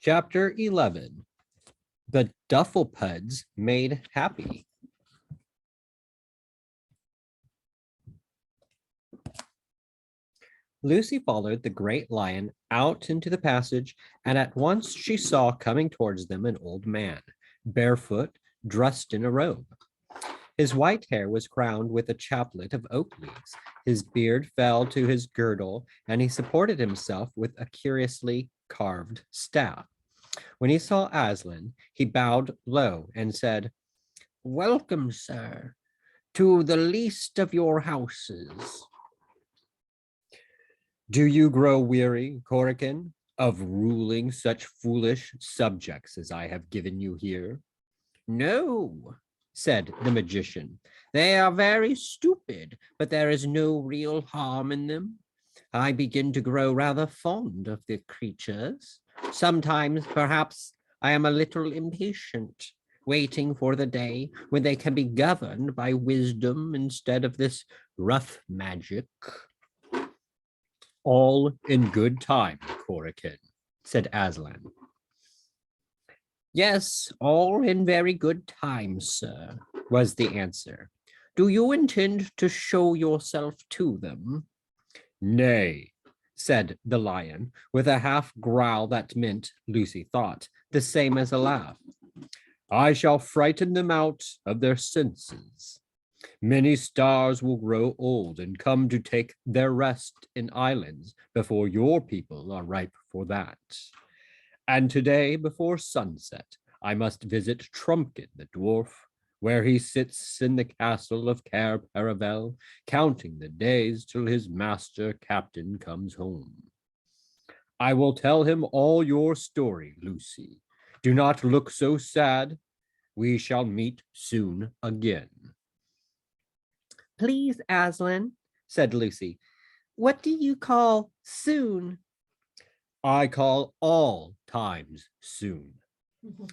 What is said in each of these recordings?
Chapter 11. The Dufflepuds Made Happy. Lucy followed the great lion out into the passage, and at once she saw coming towards them an old man, barefoot, dressed in a robe. His white hair was crowned with a chaplet of oak leaves. His beard fell to his girdle, and he supported himself with a curiously carved staff. When he saw Aslan, he bowed low and said, "Welcome, sir, to the least of your houses." "Do you grow weary, Corrigan, of ruling such foolish subjects as I have given you here?" "No," said the magician. "They are very stupid, but there is no real harm in them. I begin to grow rather fond of the creatures. Sometimes, perhaps, I am a little impatient, waiting for the day when they can be governed by wisdom instead of this rough magic." "All in good time, Corrigan," said Aslan. "Yes, all in very good time, sir," was the answer. "Do you intend to show yourself to them?" "Nay," said the lion, with a half growl that meant, Lucy thought, the same as a laugh. "I shall frighten them out of their senses. Many stars will grow old and come to take their rest in islands before your people are ripe for that. And today, before sunset, I must visit Trumpkin the dwarf, where he sits in the castle of Cair Paravel, counting the days till his master captain comes home. I will tell him all your story, Lucy. Do not look so sad. We shall meet soon again." "Please, Aslan," said Lucy, "what do you call soon?" "I call all times soon,"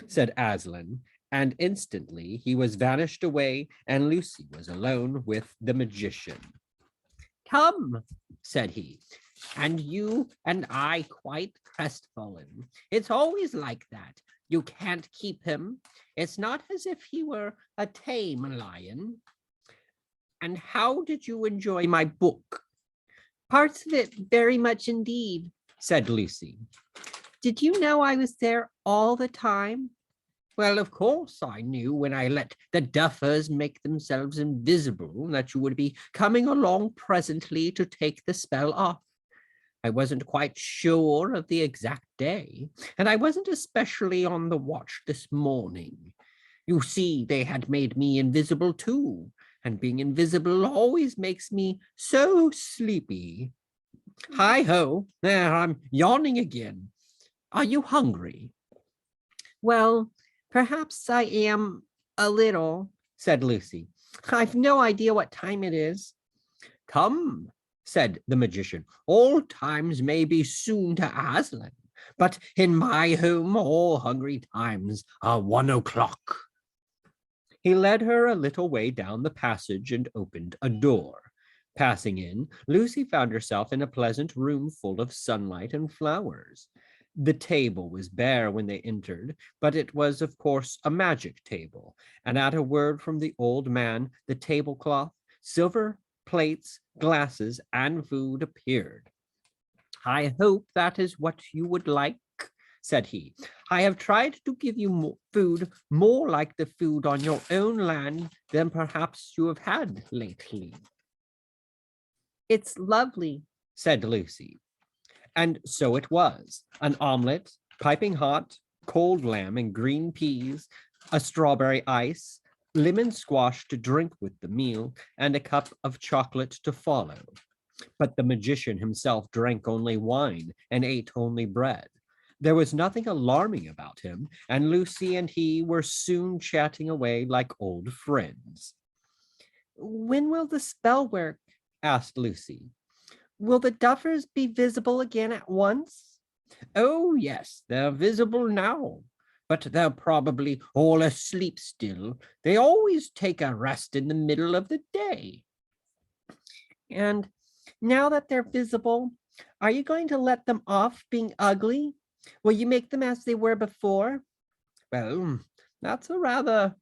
said Aslan, and instantly he was vanished away, and Lucy was alone with the magician. "Come," said he, "and you and I quite crestfallen. It's always like that. You can't keep him. It's not as if he were a tame lion. And how did you enjoy my book?" "Parts of it very much indeed," said Lucy. "Did you know I was there all the time?" "Well, of course I knew when I let the duffers make themselves invisible that you would be coming along presently to take the spell off. I wasn't quite sure of the exact day, and I wasn't especially on the watch this morning. You see, they had made me invisible too, and being invisible always makes me so sleepy. Hi-ho, there, I'm yawning again. Are you hungry?" "Well, perhaps I am a little," said Lucy. "I've no idea what time it is." "Come," said the magician, "all times may be soon to Aslan, but in my home all hungry times are 1 o'clock. He led her a little way down the passage and opened a door. Passing in, Lucy found herself in a pleasant room full of sunlight and flowers. The table was bare when they entered, but it was, of course, a magic table, and at a word from the old man, the tablecloth, silver plates, glasses, and food appeared. "I hope that is what you would like," said he. "I have tried to give you food more like the food on your own land than perhaps you have had lately." "It's lovely," said Lucy. And so it was. An omelet, piping hot, cold lamb and green peas, a strawberry ice, lemon squash to drink with the meal, and a cup of chocolate to follow. But the magician himself drank only wine and ate only bread. There was nothing alarming about him, and Lucy and he were soon chatting away like old friends. "When will the spell work?" asked Lucy. "Will the duffers be visible again at once?" "Oh, yes, they're visible now, but they're probably all asleep still. They always take a rest in the middle of the day." "And now that they're visible, are you going to let them off being ugly?" Will you make them as they were before? Well, that's a rather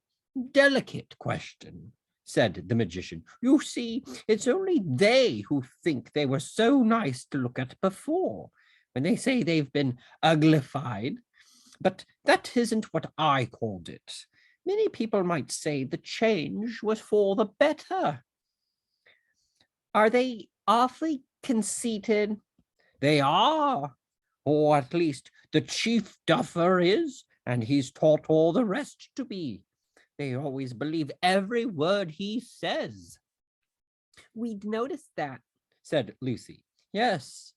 delicate question, said the magician. You see, it's only they who think they were so nice to look at before, when they say they've been uglified. But that isn't what I called it. Many people might say the change was for the better. Are they awfully conceited? They are, or at least the chief duffer is, and he's taught all the rest to be. They always believe every word he says. We'd noticed that, said Lucy. Yes,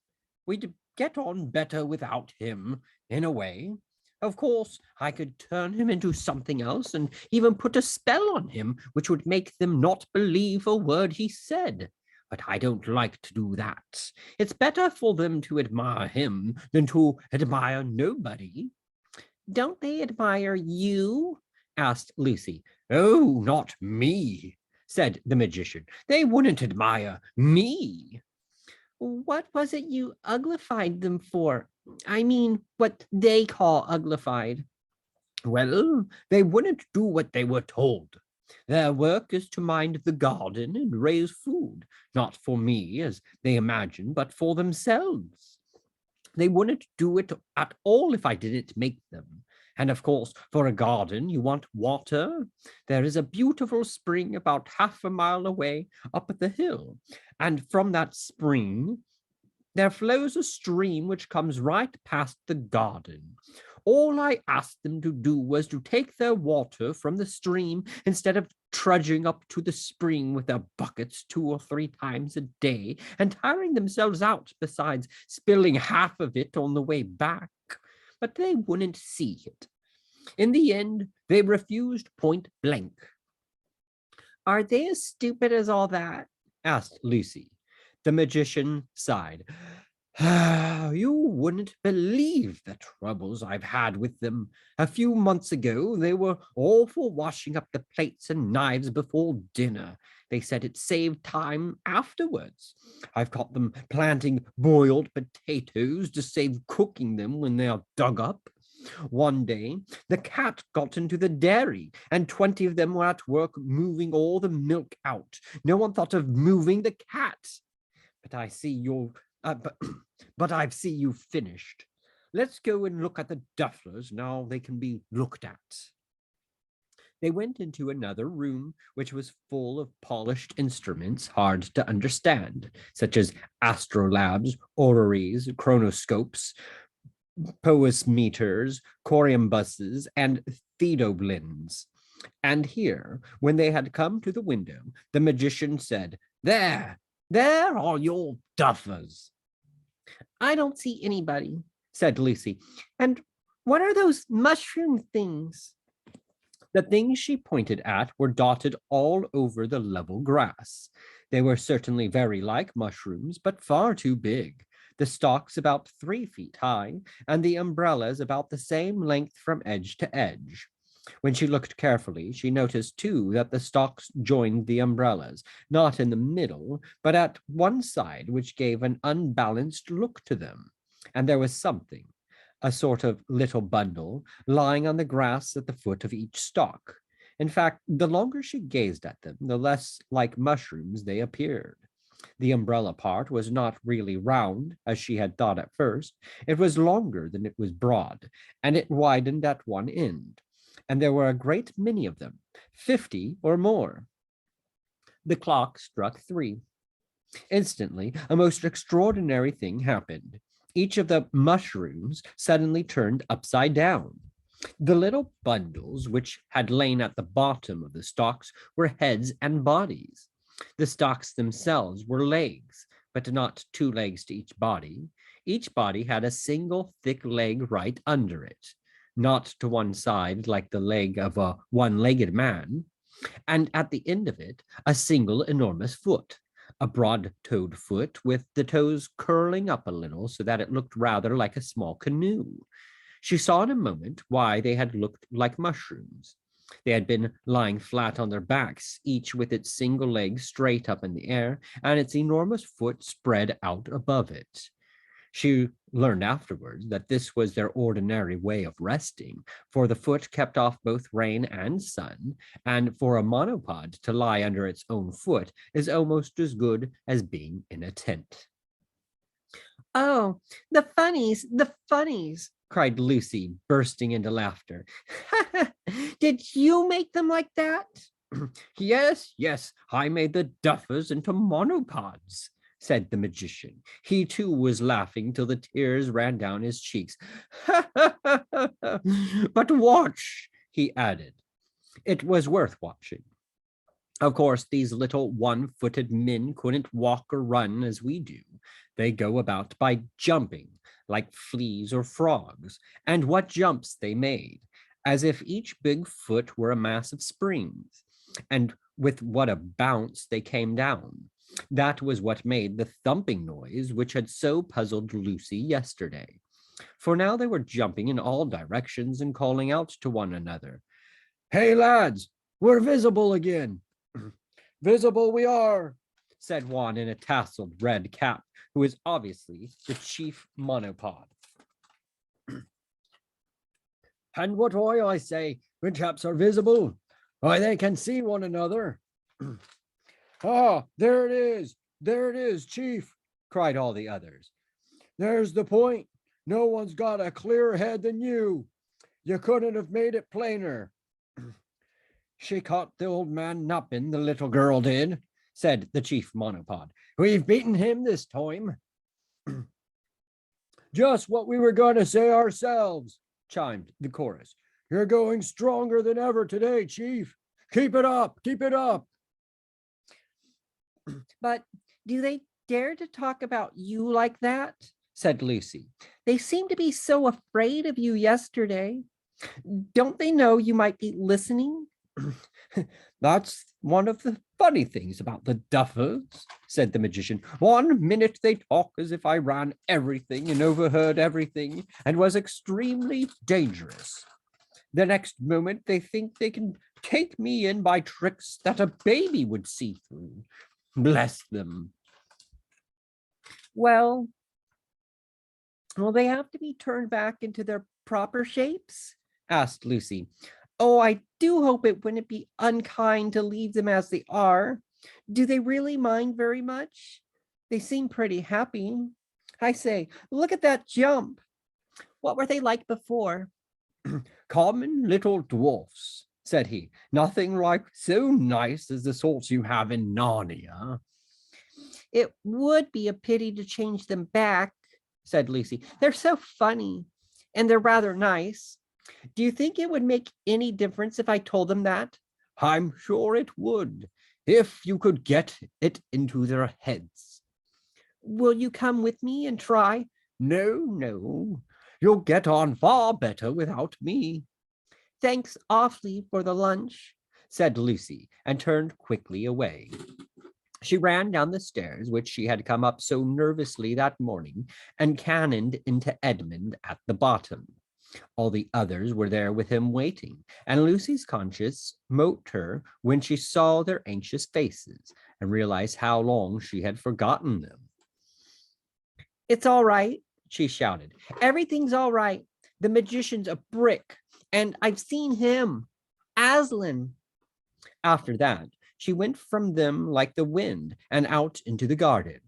we'd get on better without him, in a way. Of course, I could turn him into something else and even put a spell on him, which would make them not believe a word he said. But I don't like to do that. It's better for them to admire him than to admire nobody. Don't they admire you? Asked Lucy. Oh, not me, said the magician. They wouldn't admire me. What was it you uglified them for? I mean, what they call uglified. Well, they wouldn't do what they were told. Their work is to mind the garden and raise food, not for me, as they imagine, but for themselves. They wouldn't do it at all if I didn't make them. And of course, for a garden, you want water. There is a beautiful spring about half a mile away up the hill. And from that spring, there flows a stream which comes right past the garden. All I asked them to do was to take their water from the stream instead of trudging up to the spring with their buckets 2 or 3 times a day and tiring themselves out, besides spilling half of it on the way back. But they wouldn't see it. In the end, they refused point blank. Are they as stupid as all that? Asked Lucy. The magician sighed. You wouldn't believe the troubles I've had with them. A few months ago, they were all for washing up the plates and knives before dinner. They said it saved time afterwards. I've caught them planting boiled potatoes to save cooking them when they are dug up. One day, the cat got into the dairy, and 20 of them were at work moving all the milk out. No one thought of moving the cat. But I see you're but I see you've finished. Let's go and look at the dufflers now they can be looked at. They went into another room, which was full of polished instruments hard to understand, such as astrolabes, orreries, chronoscopes, poismeters, coriumbuses, and theodoblins. And here, when they had come to the window, the magician said, There are your duffers. I don't see anybody, said Lucy. And what are those mushroom things? The things she pointed at were dotted all over the level grass. They were certainly very like mushrooms, but far too big. The stalks about 3 feet high, and the umbrellas about the same length from edge to edge. When she looked carefully, she noticed too that the stalks joined the umbrellas, not in the middle, but at one side, which gave an unbalanced look to them. And there was something, a sort of little bundle, lying on the grass at the foot of each stalk. In fact, the longer she gazed at them, the less like mushrooms they appeared. The umbrella part was not really round, as she had thought at first. It was longer than it was broad, and it widened at one end. And there were a great many of them, 50 or more. The clock struck 3. Instantly, a most extraordinary thing happened. Each of the mushrooms suddenly turned upside down. The little bundles which had lain at the bottom of the stalks were heads and bodies. The stalks themselves were legs, but not 2 legs to each body. Each body had a single thick leg right under it, not to one side like the leg of a one-legged man, and at the end of it, a single enormous foot, a broad-toed foot with the toes curling up a little so that it looked rather like a small canoe. She saw in a moment why they had looked like mushrooms. They had been lying flat on their backs, each with its single leg straight up in the air and its enormous foot spread out above it. She learned afterwards that this was their ordinary way of resting, for the foot kept off both rain and sun, and for a monopod to lie under its own foot is almost as good as being in a tent. Oh, the funnies, cried Lucy, bursting into laughter. Did you make them like that? Yes, yes, I made the duffers into monopods, said the magician. He too was laughing till the tears ran down his cheeks. But watch, he added. It was worth watching. Of course, these little one-footed men couldn't walk or run as we do. They go about by jumping, like fleas or frogs. And what jumps they made, as if each big foot were a mass of springs. And with what a bounce they came down. That was what made the thumping noise which had so puzzled Lucy yesterday. For now they were jumping in all directions and calling out to one another. Hey, lads, we're visible again. Visible we are, said one in a tasseled red cap, who is obviously the chief monopod. And what I say, when chaps are visible? Why, they can see one another. Ah, there it is, chief, cried all the others. There's the point. No one's got a clearer head than you. You couldn't have made it plainer. She caught the old man napping, the little girl did, said the chief monopod. We've beaten him this time. Just what we were going to say ourselves, chimed the chorus. You're going stronger than ever today, chief. Keep it up, keep it up. But do they dare to talk about you like that? Said Lucy. They seem to be so afraid of you yesterday. Don't they know you might be listening? That's one of the funny things about the duffers, said the magician. 1 minute they talk as if I ran everything and overheard everything and was extremely dangerous. The next moment they think they can take me in by tricks that a baby would see through. Bless them. Well, will they have to be turned back into their proper shapes? Asked Lucy. Oh, I do hope it wouldn't be unkind to leave them as they are. Do they really mind very much? They seem pretty happy. I say, look at that jump. What were they like before? Common little dwarfs, said he. Nothing like so nice as the sorts you have in Narnia. It would be a pity to change them back, said Lucy. They're so funny, and they're rather nice. Do you think it would make any difference if I told them that? I'm sure it would, if you could get it into their heads. Will you come with me and try? No, no. You'll get on far better without me. Thanks awfully for the lunch, said Lucy, and turned quickly away. She ran down the stairs, which she had come up so nervously that morning, and cannoned into Edmund at the bottom. All the others were there with him waiting, and Lucy's conscience smote her when she saw their anxious faces and realized how long she had forgotten them. It's all right, she shouted. Everything's all right. The magician's a brick, and I've seen him, Aslan. After that, she went from them like the wind and out into the garden.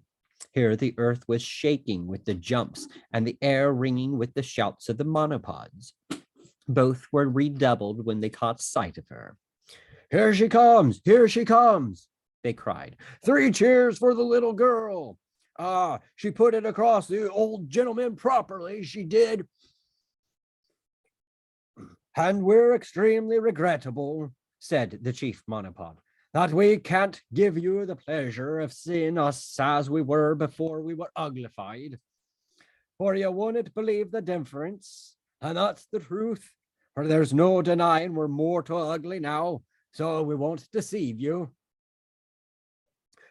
Here the earth was shaking with the jumps and the air ringing with the shouts of the monopods. Both were redoubled when they caught sight of her. Here she comes, they cried. 3 cheers for the little girl. Ah, she put it across the old gentleman properly, she did. And we're extremely regrettable, said the chief monopod, that we can't give you the pleasure of seeing us as we were before we were uglified. For you wouldn't believe the difference, and that's the truth, for there's no denying we're mortal ugly now, so we won't deceive you.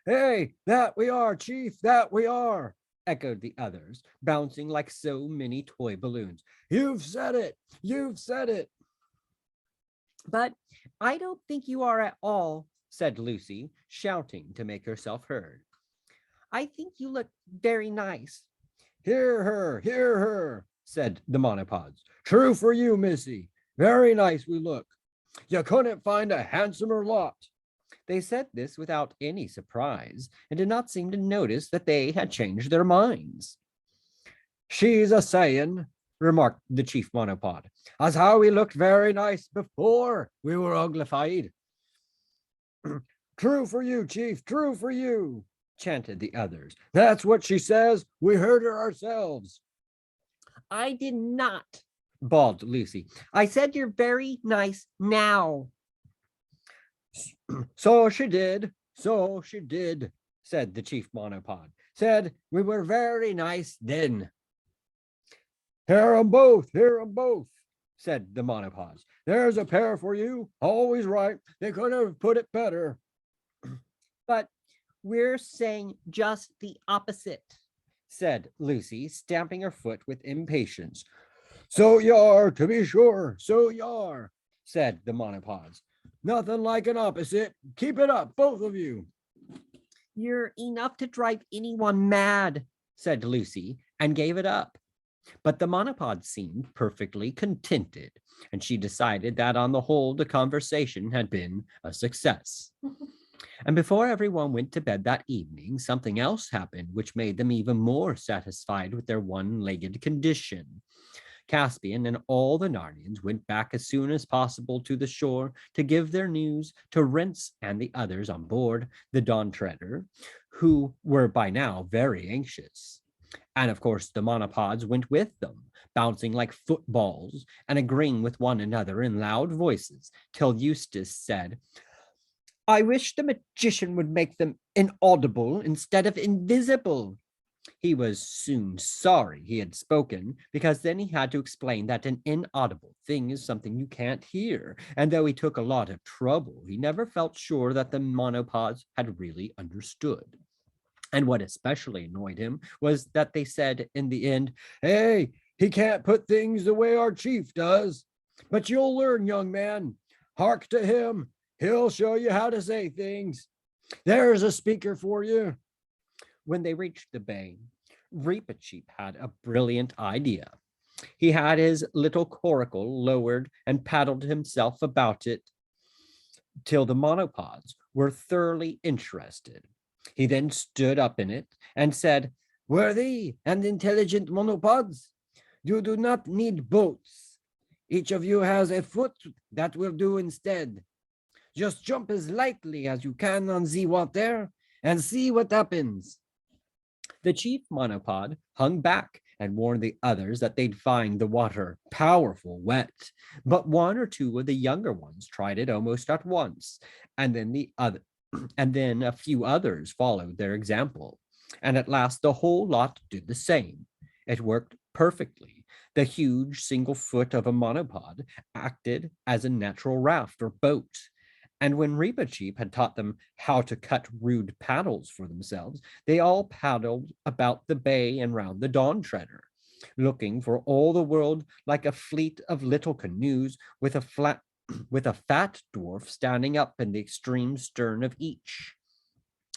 Hey, that we are, chief, that we are, echoed the others, bouncing like so many toy balloons. You've said it, you've said it. But I don't think you are at all, said Lucy, shouting to make herself heard. I think you look very nice. Hear her, said the monopods. True for you, Missy. Very nice we look. You couldn't find a handsomer lot. They said this without any surprise and did not seem to notice that they had changed their minds. She's a sayin', remarked the chief monopod, as how we looked very nice before we were uglified. True for you, chief, true for you, chanted the others. That's what she says. We heard her ourselves. I did not, bawled Lucy. I said you're very nice now. So she did, said the chief monopod. Said we were very nice then. Hear 'em both, said the monopods. There's a pair for you, always right. They couldn't have put it better. But we're saying just the opposite, said Lucy, stamping her foot with impatience. So you are, to be sure, so you are, said the monopods. Nothing like an opposite. Keep it up, both of you. You're enough to drive anyone mad, said Lucy, and gave it up. But the monopod seemed perfectly contented, and she decided that on the whole the conversation had been a success. And before everyone went to bed that evening, something else happened which made them even more satisfied with their one-legged condition. Caspian and all the Narnians went back as soon as possible to the shore to give their news to Rents and the others on board the Dawn Treader, who were by now very anxious. And of course, the monopods went with them, bouncing like footballs and agreeing with one another in loud voices, till Eustace said, I wish the magician would make them inaudible instead of invisible. He was soon sorry he had spoken, because then he had to explain that an inaudible thing is something you can't hear, and though he took a lot of trouble, he never felt sure that the monopods had really understood. And what especially annoyed him was that they said in the end, Hey, he can't put things the way our chief does. But you'll learn, young man. Hark to him. He'll show you how to say things. There's a speaker for you. When they reached the bay, Reepicheep had a brilliant idea. He had his little coracle lowered and paddled himself about it till the monopods were thoroughly interested. He then stood up in it and said, Worthy and intelligent monopods, you do not need boats. Each of you has a foot that will do instead. Just jump as lightly as you can on the water and see what happens. The chief monopod hung back and warned the others that they'd find the water powerful wet, but one or two of the younger ones tried it almost at once, and then a few others followed their example, and at last the whole lot did the same. It worked perfectly. The huge single foot of a monopod acted as a natural raft or boat. And when Reepicheep had taught them how to cut rude paddles for themselves, they all paddled about the bay and round the Dawn Treader, looking for all the world like a fleet of little canoes with a fat dwarf standing up in the extreme stern of each.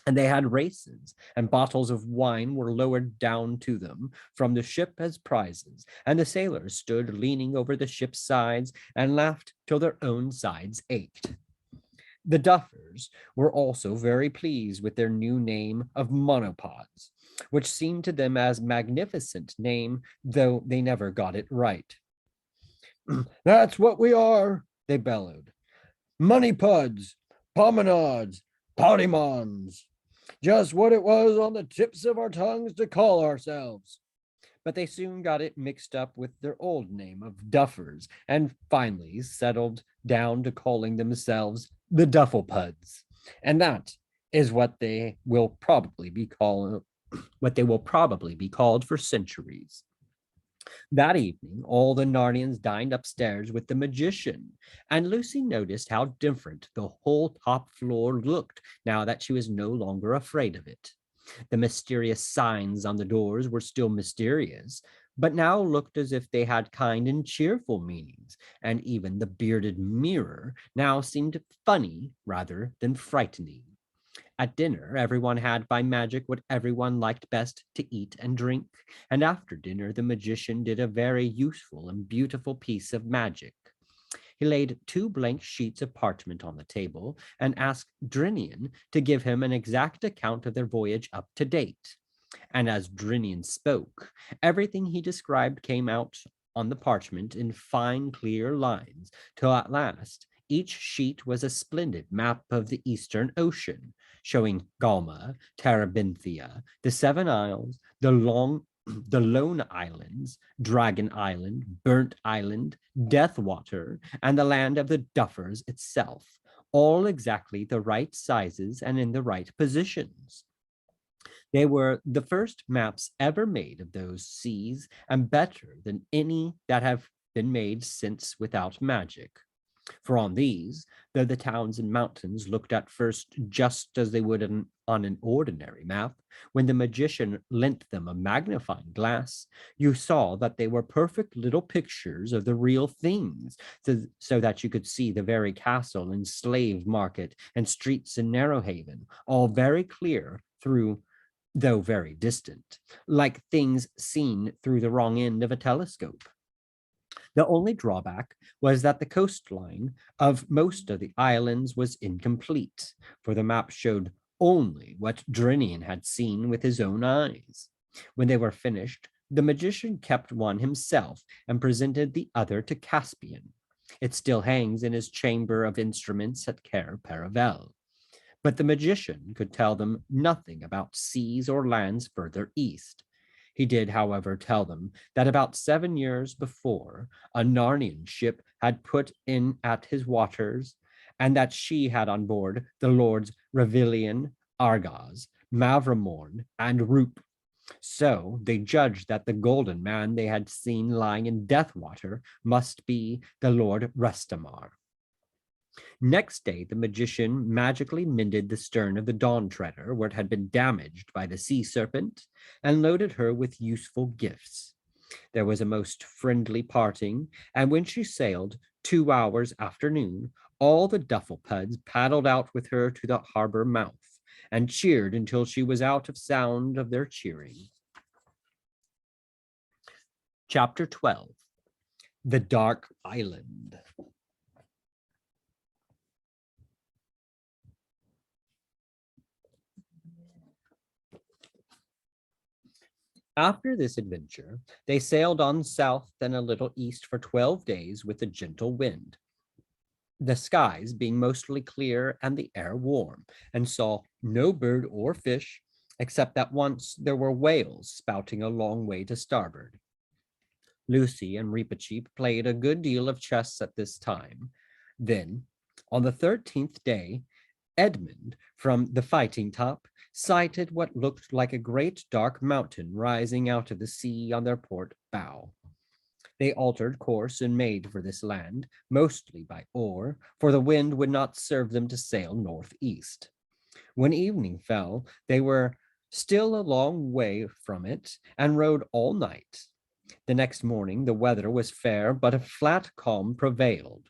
And they had races, and bottles of wine were lowered down to them from the ship as prizes, and the sailors stood leaning over the ship's sides and laughed till their own sides ached. The Duffers were also very pleased with their new name of monopods, which seemed to them as magnificent name, though they never got it right. That's what we are, they bellowed. Moneypods, promenades, poddymons. Just what it was on the tips of our tongues to call ourselves. But they soon got it mixed up with their old name of Duffers, and finally settled down to calling themselves the Dufflepuds. And that is what they will probably be called for centuries. That evening, all the Narnians dined upstairs with the magician, and Lucy noticed how different the whole top floor looked now that she was no longer afraid of it. The mysterious signs on the doors were still mysterious, but now looked as if they had kind and cheerful meanings, and even the bearded mirror now seemed funny rather than frightening. At dinner, everyone had by magic what everyone liked best to eat and drink, and after dinner, the magician did a very useful and beautiful piece of magic. He laid 2 blank sheets of parchment on the table and asked Drinian to give him an exact account of their voyage up to date. And as Drinian spoke, everything he described came out on the parchment in fine, clear lines, till at last each sheet was a splendid map of the Eastern Ocean, showing Galma, Terebinthia, the 7 Isles, the Lone Islands, Dragon Island, Burnt Island, Deathwater, and the land of the Duffers itself, all exactly the right sizes and in the right positions. They were the first maps ever made of those seas and better than any that have been made since without magic. For on these, though the towns and mountains looked at first just as they would on an ordinary map, when the magician lent them a magnifying glass, you saw that they were perfect little pictures of the real things, so that you could see the very castle and slave market and streets in Narrowhaven, all very clear through, though very distant, like things seen through the wrong end of a telescope. The only drawback was that the coastline of most of the islands was incomplete, for the map showed only what Drinian had seen with his own eyes. When they were finished, the magician kept one himself and presented the other to Caspian. It still hangs in his chamber of instruments at Cair Paravel. But the magician could tell them nothing about seas or lands further east. He did, however, tell them that about 7 years before, a Narnian ship had put in at his waters, and that she had on board the lords Revilian, Argaz, Mavramorn, and Roop. So they judged that the golden man they had seen lying in Deathwater must be the Lord Restamar. Next day, the magician magically mended the stern of the Dawn Treader where it had been damaged by the sea serpent and loaded her with useful gifts. There was a most friendly parting, and when she sailed 2 hours after noon, all the Dufflepuds paddled out with her to the harbor mouth and cheered until she was out of sound of their cheering. Chapter 12. The Dark Island. After this adventure, they sailed on south and a little east for 12 days with a gentle wind, the skies being mostly clear and the air warm, and saw no bird or fish, except that once there were whales spouting a long way to starboard. Lucy and Reepicheep played a good deal of chess at this time. Then, on the 13th day, Edmund, from the fighting top, sighted what looked like a great dark mountain rising out of the sea on their port bow. They altered course and made for this land, mostly by oar, for the wind would not serve them to sail northeast. When evening fell, they were still a long way from it and rode all night. The next morning, the weather was fair, but a flat calm prevailed.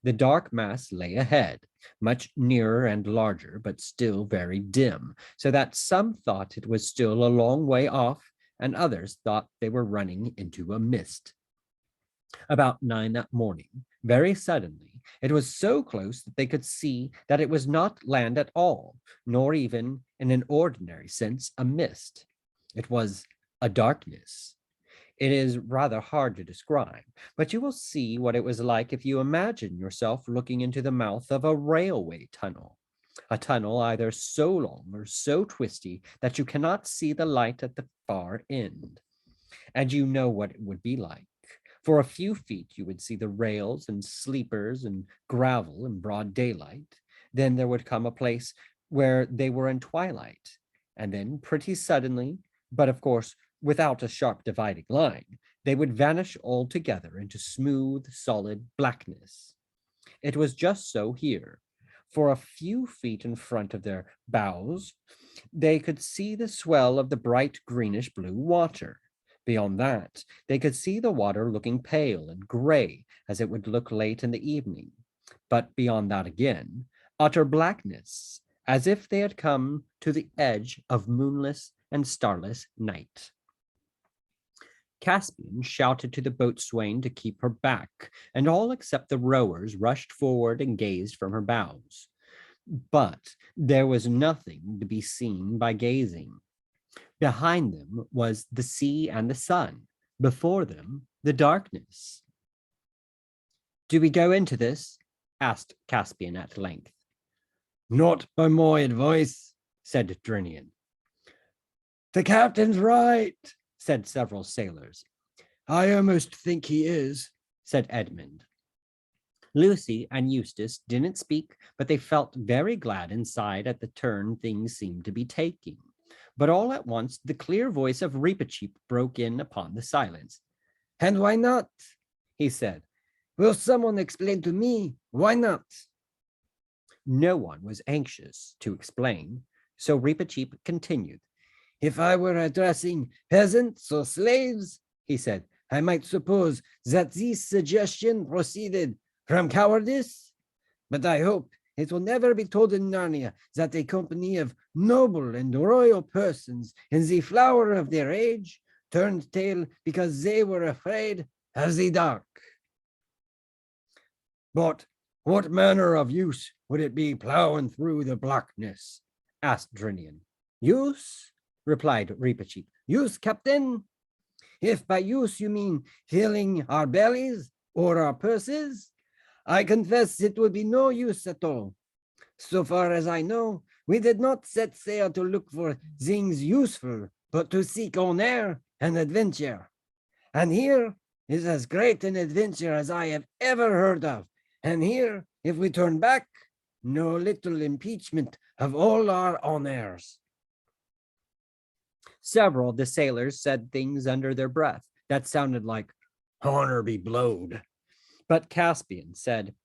The dark mass lay ahead, much nearer and larger, but still very dim, so that some thought it was still a long way off, and others thought they were running into a mist. About 9 that morning, very suddenly, it was so close that they could see that it was not land at all, nor even, in an ordinary sense, a mist. It was a darkness. It is rather hard to describe, but you will see what it was like if you imagine yourself looking into the mouth of a railway tunnel, a tunnel either so long or so twisty that you cannot see the light at the far end. And you know what it would be like. For a few feet, you would see the rails and sleepers and gravel in broad daylight. Then there would come a place where they were in twilight, and then pretty suddenly, but of course without a sharp dividing line, they would vanish altogether into smooth, solid blackness. It was just so here. For a few feet in front of their bows, they could see the swell of the bright greenish blue water. Beyond that, they could see the water looking pale and gray as it would look late in the evening. But beyond that again, utter blackness, as if they had come to the edge of moonless and starless night. Caspian shouted to the boatswain to keep her back, and all except the rowers rushed forward and gazed from her bows. But there was nothing to be seen by gazing. Behind them was the sea and the sun. Before them, the darkness. "Do we go into this?" asked Caspian at length. "Not by my advice," said Drinian. "The captain's right," said several sailors. "I almost think he is," said Edmund. Lucy and Eustace didn't speak, but they felt very glad inside at the turn things seemed to be taking. But all at once, the clear voice of Reepicheep broke in upon the silence. "And why not?" he said. "Will someone explain to me why not?" No one was anxious to explain, so Reepicheep continued. "If I were addressing peasants or slaves," he said, "I might suppose that this suggestion proceeded from cowardice. But I hope it will never be told in Narnia that a company of noble and royal persons in the flower of their age turned tail because they were afraid of the dark." "But what manner of use would it be plowing through the blackness?" asked Drinian. "Use?" replied Reepicheep. "Use, captain? If by use you mean filling our bellies or our purses, I confess it would be no use at all. So far as I know, we did not set sail to look for things useful, but to seek honor and adventure. And here is as great an adventure as I have ever heard of. And here, if we turn back, no little impeachment of all our honors." Several of the sailors said things under their breath that sounded like "honor be blowed." But Caspian said,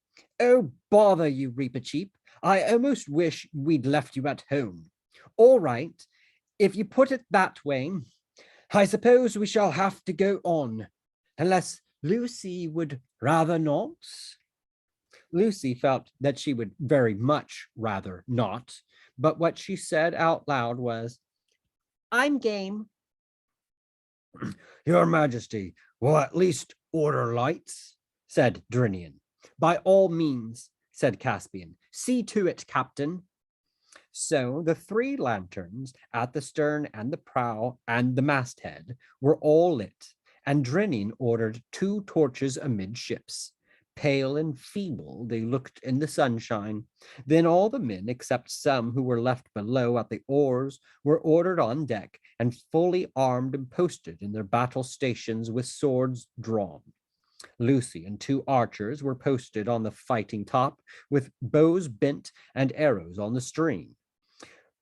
"Oh, bother you, Reepicheep. I almost wish we'd left you at home. All right, if you put it that way, I suppose we shall have to go on, unless Lucy would rather not." Lucy felt that she would very much rather not, but what she said out loud was, "I'm game." "Your Majesty will at least order lights," said Drinian. "By all means," said Caspian. "See to it, captain." So the 3 lanterns at the stern and the prow and the masthead were all lit, and Drinian ordered 2 torches amidships. Pale and feeble they looked in the sunshine. Then all the men, except some who were left below at the oars, were ordered on deck and fully armed and posted in their battle stations with swords drawn. Lucy and 2 archers were posted on the fighting top with bows bent and arrows on the string.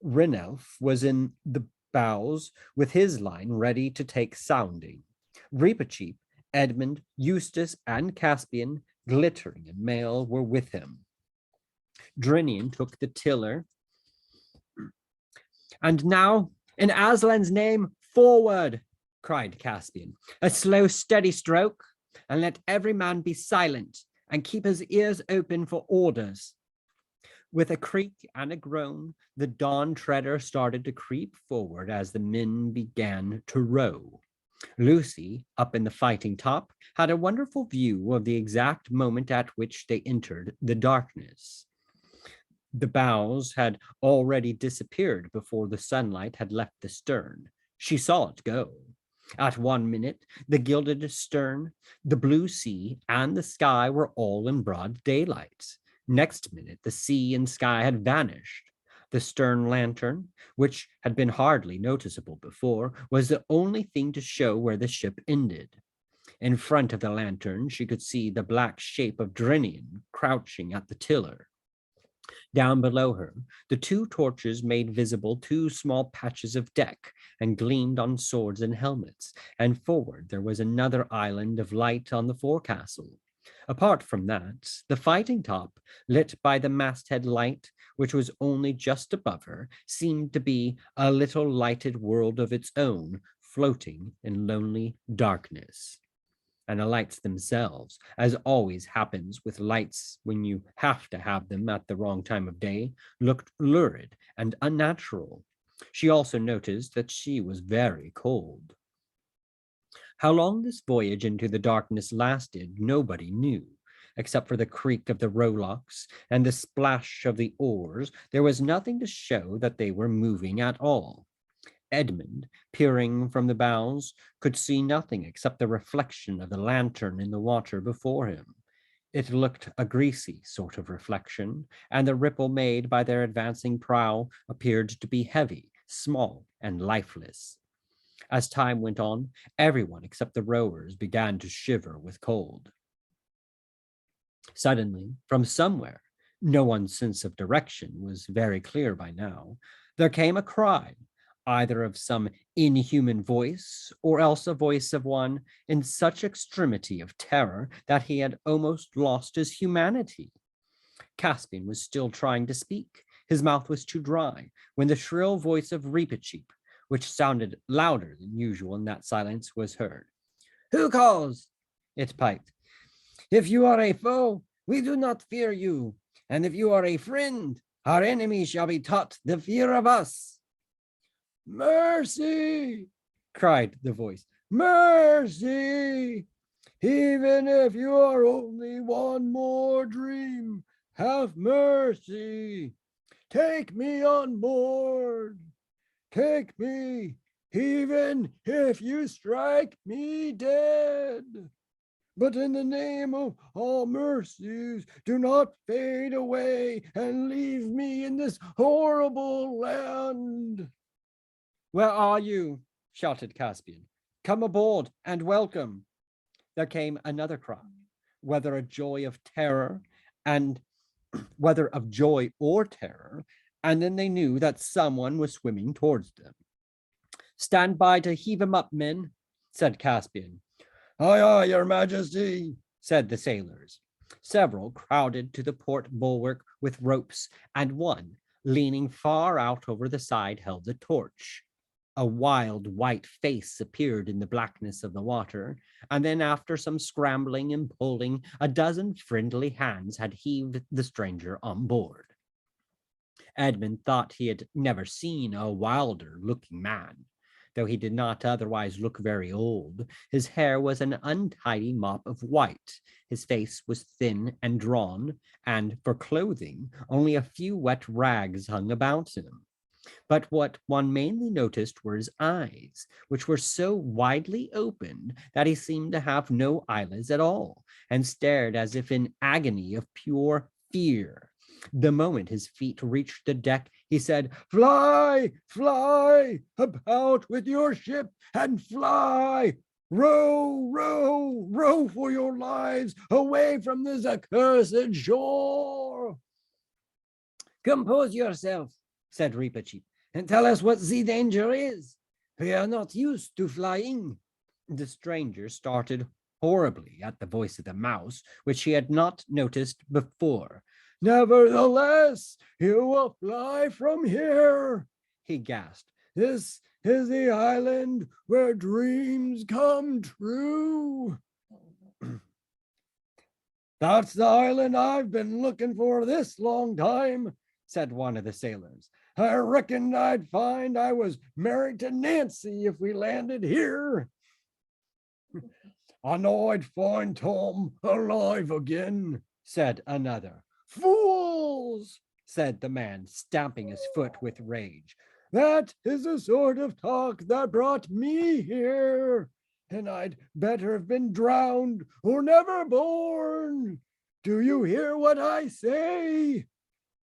Rinelf was in the bows with his line ready to take sounding. Reepicheep, Edmund, Eustace, and Caspian, glittering in mail, were with him. Drinian took the tiller. "And now, in Aslan's name, forward!" cried Caspian. "A slow, steady stroke, and let every man be silent and keep his ears open for orders." With a creak and a groan, the Dawn Treader started to creep forward as the men began to row. Lucy, up in the fighting top, had a wonderful view of the exact moment at which they entered the darkness. The bows had already disappeared before the sunlight had left the stern. She saw it go. At one minute, the gilded stern, the blue sea, and the sky were all in broad daylight. Next minute, the sea and sky had vanished. The stern lantern, which had been hardly noticeable before, was the only thing to show where the ship ended. In front of the lantern, she could see the black shape of Drinian crouching at the tiller. Down below her, the 2 torches made visible 2 small patches of deck and gleamed on swords and helmets, and forward there was another island of light on the forecastle. Apart from that, the fighting top, lit by the masthead light, which was only just above her, seemed to be a little lighted world of its own, floating in lonely darkness. and the lights themselves, as always happens with lights when you have to have them at the wrong time of day, looked lurid and unnatural. She also noticed that she was very cold. How long this voyage into the darkness lasted, nobody knew. Except for the creak of the rowlocks and the splash of the oars, there was nothing to show that they were moving at all. Edmund, peering from the bows, could see nothing except the reflection of the lantern in the water before him. It looked a greasy sort of reflection, and the ripple made by their advancing prow appeared to be heavy, small, and lifeless. As time went on, everyone except the rowers began to shiver with cold. Suddenly, from somewhere, no one's sense of direction was very clear by now, there came a cry, either of some inhuman voice or else a voice of one in such extremity of terror that he had almost lost his humanity. Caspian was still trying to speak. His mouth was too dry when the shrill voice of Reepicheep, which sounded louder than usual in that silence, was heard. "Who calls?" it piped. "If you are a foe, we do not fear you, and if you are a friend, our enemies shall be taught the fear of us." "Mercy!" cried the voice. "Mercy! Even if you are only one more dream, have mercy. Take me on board. Take me, even if you strike me dead. But in the name of all mercies, do not fade away and leave me in this horrible land." "Where are you?" shouted Caspian. "Come aboard and welcome." There came another cry, whether of joy or terror, and then they knew that someone was swimming towards them. "Stand by to heave him up, men," said Caspian. "Aye, aye, your majesty," said the sailors. Several crowded to the port bulwark with ropes, and one, leaning far out over the side, held the torch. A wild white face appeared in the blackness of the water, and then after some scrambling and pulling, a dozen friendly hands had heaved the stranger on board. Edmund thought he had never seen a wilder looking man. Though he did not otherwise look very old, his hair was an untidy mop of white, his face was thin and drawn, and for clothing, only a few wet rags hung about him. But what one mainly noticed were his eyes, which were so widely opened that he seemed to have no eyelids at all, and stared as if in agony of pure fear. The moment his feet reached the deck, he said, "Fly, fly, about with your ship, and fly! Row, row, row for your lives, away from this accursed shore!" "Compose yourself," said Reepicheep, "and tell us what the danger is. We are not used to flying." The stranger started horribly at the voice of the mouse, which he had not noticed before. "Nevertheless, you will fly from here," he gasped. "This is the island where dreams come true." "That's the island I've been looking for this long time," said one of the sailors. "I reckoned I'd find I was married to Nancy if we landed here." "I know I'd find Tom alive again," said another. "Fools!" said the man, stamping his foot with rage. "That is the sort of talk that brought me here, and I'd better have been drowned or never born. Do you hear what I say?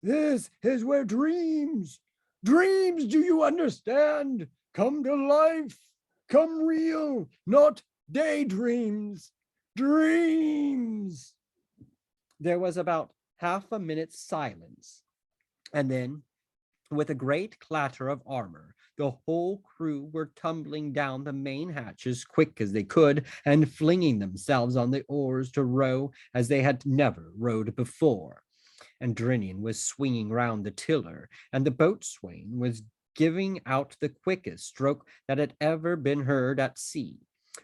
This is where dreams, do you understand? Come to life, come real, not daydreams, dreams." There was about half a minute's silence, and then, with a great clatter of armor, the whole crew were tumbling down the main hatch as quick as they could and flinging themselves on the oars to row as they had never rowed before. Andrinian was swinging round the tiller, and the boatswain was giving out the quickest stroke that had ever been heard at sea.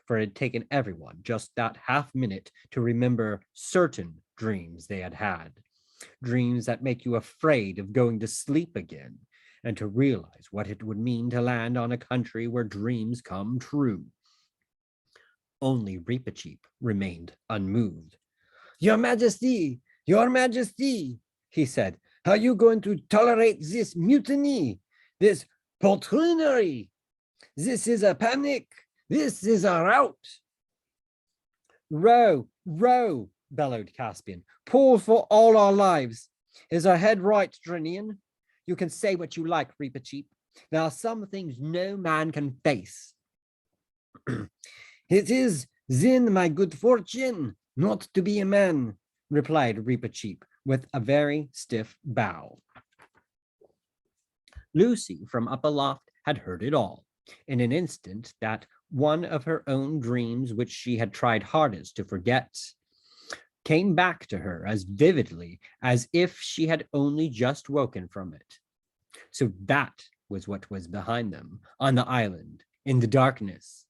for it had taken everyone just that half minute to remember certain dreams they had had, dreams that make you afraid of going to sleep again, and to realize what it would mean to land on a country where dreams come true. Only Reepicheep remained unmoved. Your Majesty, he said, are you going to tolerate this mutiny, this poltroonery? This is a panic. This is a rout. Row, row, bellowed Caspian. Pull for all our lives. Is our head right, Drinian? You can say what you like, Reepicheep. There are some things no man can face. It is then my good fortune not to be a man, replied Reepicheep with a very stiff bow. Lucy from up aloft had heard it all. In an instant, that one of her own dreams, which she had tried hardest to forget, came back to her as vividly as if she had only just woken from it. So that was what was behind them on the island in the darkness.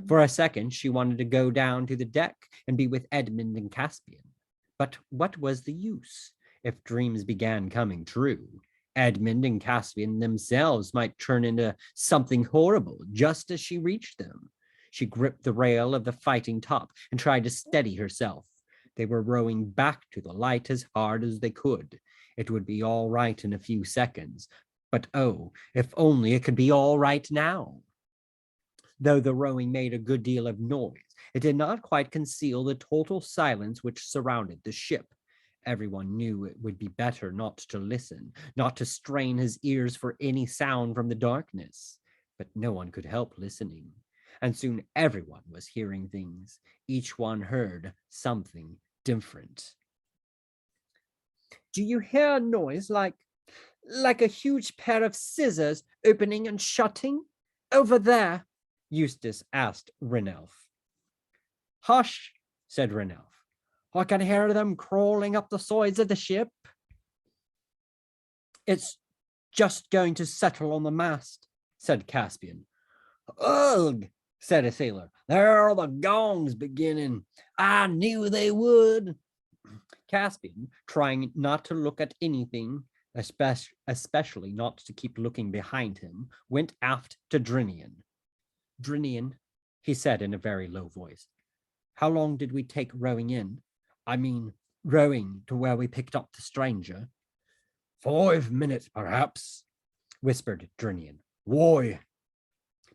For a second, she wanted to go down to the deck and be with Edmund and Caspian. But what was the use? If dreams began coming true, Edmund and Caspian themselves might turn into something horrible just as she reached them. She gripped the rail of the fighting top and tried to steady herself. They were rowing back to the light as hard as they could. It would be all right in a few seconds. But oh, if only it could be all right now. Though the rowing made a good deal of noise, it did not quite conceal the total silence which surrounded the ship. Everyone knew it would be better not to listen, not to strain his ears for any sound from the darkness. But no one could help listening, and soon everyone was hearing things. Each one heard something different. Do you hear a noise like a huge pair of scissors opening and shutting? Over there, Eustace asked Ranulph. Hush, said Ranulph. I can hear them crawling up the sides of the ship. It's just going to settle on the mast, said Caspian. Ugh, said a sailor. There are the gongs beginning. I knew they would. Caspian, trying not to look at anything, especially not to keep looking behind him, went aft to Drinian. Drinian, he said in a very low voice, how long did we take rowing in? I mean, rowing to where we picked up the stranger. 5 minutes, perhaps, whispered Drinian. Why?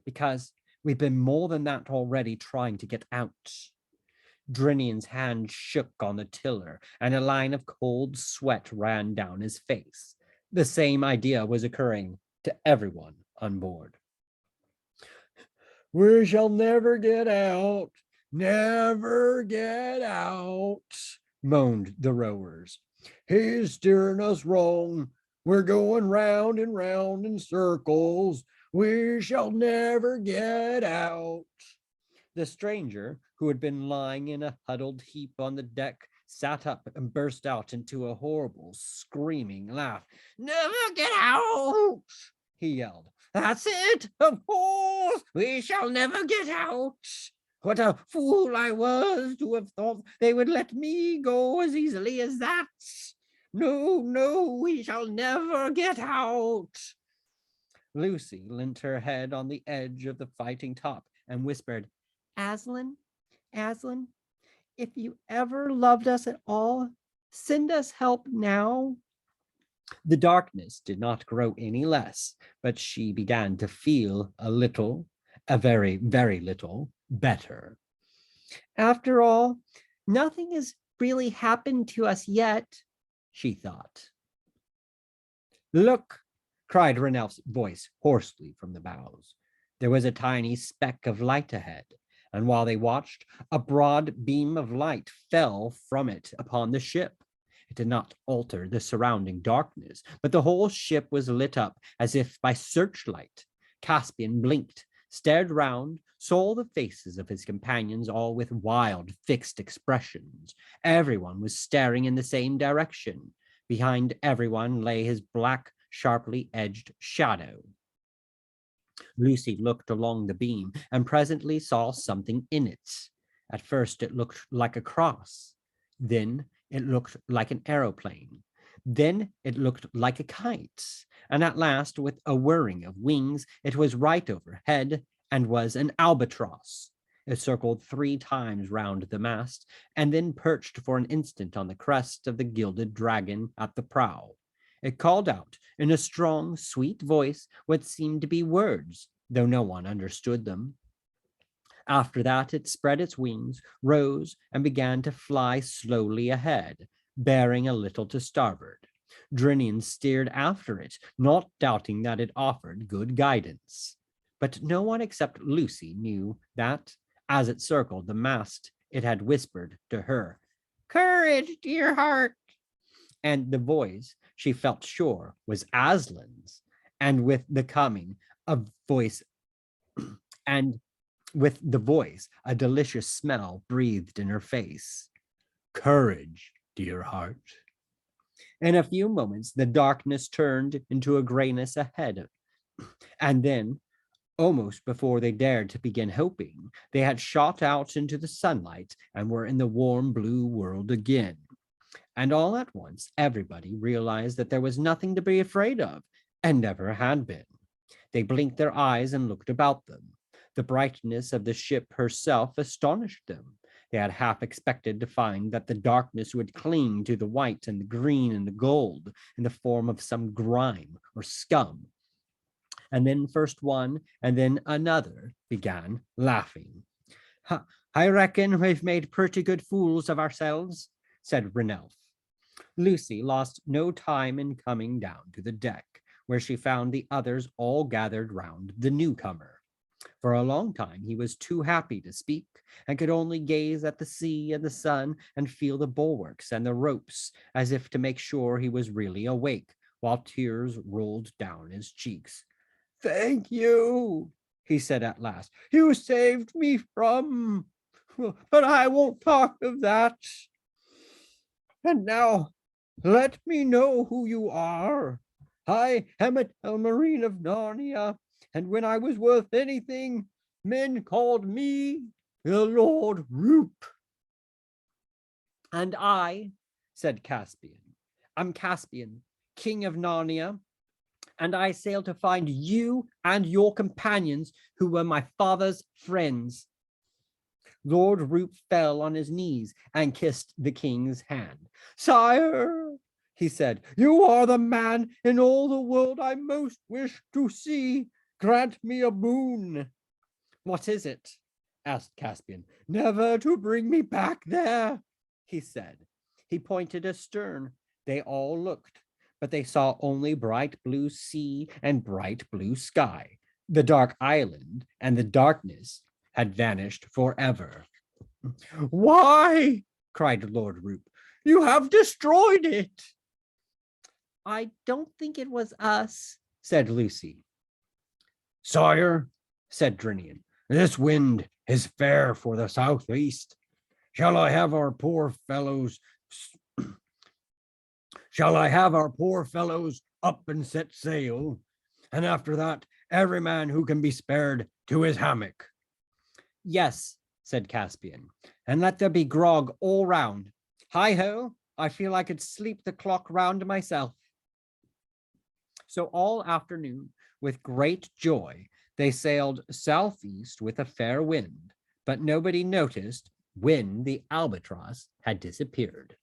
Because we've been more than that already trying to get out. Drinian's hand shook on the tiller, and a line of cold sweat ran down his face. The same idea was occurring to everyone on board. We shall never get out, moaned the rowers. He's steering us wrong. We're going round and round in circles. We shall never get out. The stranger, who had been lying in a huddled heap on the deck, sat up and burst out into a horrible, screaming laugh. Never get out, he yelled. That's it, of course, we shall never get out. What a fool I was to have thought they would let me go as easily as that. No, no, we shall never get out. Lucy leant her head on the edge of the fighting top and whispered, Aslan, Aslan, if you ever loved us at all, send us help now. The darkness did not grow any less, but she began to feel a very, very little better. After all, nothing has really happened to us yet, she thought. Look, cried Ranulph's voice hoarsely from the bows. There was a tiny speck of light ahead, and while they watched, a broad beam of light fell from it upon the ship. It did not alter the surrounding darkness, but the whole ship was lit up as if by searchlight. Caspian blinked, stared round, saw the faces of his companions, all with wild, fixed expressions. Everyone was staring in the same direction. Behind everyone lay his black, sharply edged shadow. Lucy looked along the beam and presently saw something in it. At first it looked like a cross. Then it looked like an aeroplane. Then it looked like a kite. And at last, with a whirring of wings, it was right overhead and was an albatross. It circled 3 times round the mast and then perched for an instant on the crest of the gilded dragon at the prow. It called out in a strong, sweet voice what seemed to be words, though no one understood them. After that, it spread its wings, rose, and began to fly slowly ahead, bearing a little to starboard. Drinian steered after it, not doubting that it offered good guidance. But no one except Lucy knew that, as it circled the mast, it had whispered to her, "Courage, dear heart!" And the voice, she felt sure, was Aslan's, and with the coming of voice and with the voice, a delicious smell breathed in her face. "Courage, dear heart." In a few moments, the darkness turned into a grayness ahead, and then, almost before they dared to begin hoping, they had shot out into the sunlight and were in the warm blue world again. And all at once, everybody realized that there was nothing to be afraid of, and never had been. They blinked their eyes and looked about them. The brightness of the ship herself astonished them. They had half expected to find that the darkness would cling to the white and the green and the gold in the form of some grime or scum. And then first one and then another began laughing. "I reckon we've made pretty good fools of ourselves," said Ranelph. Lucy lost no time in coming down to the deck, where she found the others all gathered round the newcomer. For a long time he was too happy to speak, and could only gaze at the sea and the sun and feel the bulwarks and the ropes, as if to make sure he was really awake, while tears rolled down his cheeks. "Thank you," he said at last. "You saved me from... But I won't talk of that. And now, let me know who you are. I am a Telmarine of Narnia, and when I was worth anything, men called me the Lord Roop." "And I," said Caspian, "am Caspian, king of Narnia, and I sail to find you and your companions who were my father's friends." Lord Roop fell on his knees and kissed the king's hand. "Sire," he said, "you are the man in all the world I most wish to see. Grant me a boon." "What is it?" asked Caspian. "Never to bring me back there," he said. He pointed astern. They all looked, but they saw only bright blue sea and bright blue sky. The dark island and the darkness had vanished forever. "Why," cried Lord Roop, "you have destroyed it." "I don't think it was us," said Lucy. "Sire," said Drinian, "this wind is fair for the southeast. Shall I have our poor fellows up and set sail? And after that, every man who can be spared to his hammock." "Yes," said Caspian, "and let there be grog all round. Hi-ho, I feel I could sleep the clock round myself." So all afternoon, with great joy, they sailed southeast with a fair wind, but nobody noticed when the albatross had disappeared.